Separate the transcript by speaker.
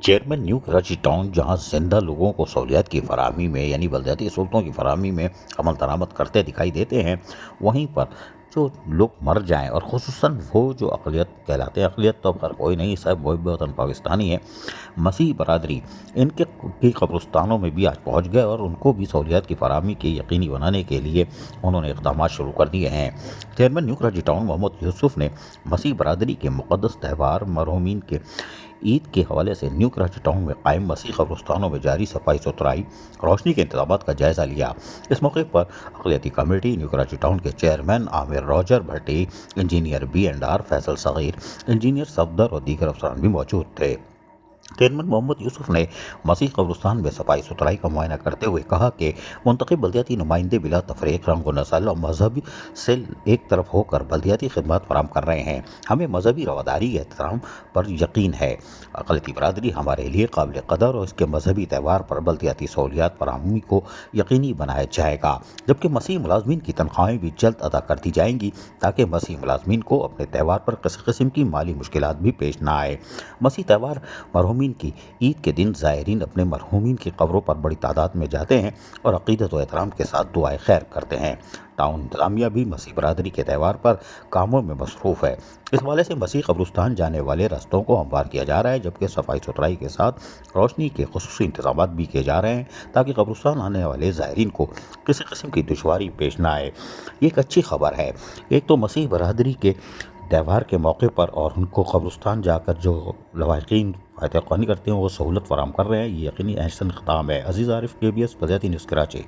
Speaker 1: Chairman new Karachi town جہاں زندہ لوگوں کو سہولیات کی فراہمی میں یعنی بلدیاتی سہولتوں کی فراہمی میں عمل درآمد کرتے دکھائی دیتے ہیں، وہیں پر جو لوگ مر جائیں اور خصوصاً وہ جو اقلیت کہلاتے ہیں، اقلیت تو اب خیر کوئی نہیں، سب وہ وطن پاکستانی ہے، مسیح برادری، ان کے کی قبرستانوں میں بھی آج پہنچ گئے اور ان کو بھی سہولیات کی فراہمی کے یقینی بنانے کے لیے انہوں نے اقدامات شروع کر دیے ہیں۔ چیئرمین نیو کراچی ٹاؤن محمد یوسف نے مسیح برادری کے مقدس تہوار مرحومین کے عید کے حوالے سے نیو کراچی ٹاؤن میں قائم مسیح قبرستانوں میں جاری صفائی ستھرائی، روشنی کے انتظامات کا جائزہ لیا۔ اس موقع پر اقلیتی کمیٹی نیو کراچی ٹاؤن کے چیئرمین عامر روجر بھٹی، انجینئر B&R فیصل صغیر، انجینئر صفدر اور دیگر افسران بھی موجود تھے۔ چیئرمین محمد یوسف نے مسیح قبرستان میں صفائی ستھرائی کا معائنہ کرتے ہوئے کہا کہ منتخب بلدیاتی نمائندے بلا تفریق رنگ و نسل اور مذہب سے ایک طرف ہو کر بلدیاتی خدمات فراہم کر رہے ہیں۔ ہمیں مذہبی رواداری احترام پر یقین ہے۔ اقلیتی برادری ہمارے لیے قابل قدر اور اس کے مذہبی تہوار پر بلدیاتی سہولیات فراہمی کو یقینی بنایا جائے گا، جبکہ مسیح ملازمین کی تنخواہیں بھی جلد ادا کر دی جائیں گی تاکہ مسیح ملازمین کو اپنے تہوار پر کسی قسم کی مالی مشکلات بھی پیش نہ آئے۔ مسیح تہوار مرحومین کی عید کے دن زائرین اپنے مرحومین کی قبروں پر بڑی تعداد میں جاتے ہیں اور عقیدت و احترام کے ساتھ دعائے خیر کرتے ہیں۔ ٹاؤن انتظامیہ بھی مسیح برادری کے تہوار پر کاموں میں مصروف ہے۔ اس حوالے سے مسیح قبرستان جانے والے رستوں کو ہموار کیا جا رہا ہے، جبکہ صفائی ستھرائی کے ساتھ روشنی کے خصوصی انتظامات بھی کیے جا رہے ہیں تاکہ قبرستان آنے والے زائرین کو کسی قسم کی دشواری پیش نہ آئے۔ یہ ایک اچھی خبر ہے۔ ایک تو مسیح برادری کے تہوار کے موقع پر اور ان کو قبرستان جا کر جو لواحقین فاتح خوانی کرتے ہیں وہ سہولت فراہم کر رہے ہیں، یہ یقینی احسن اقدام ہے۔ عزیز عارف، KBS بلدیاتی نیوز کراچی۔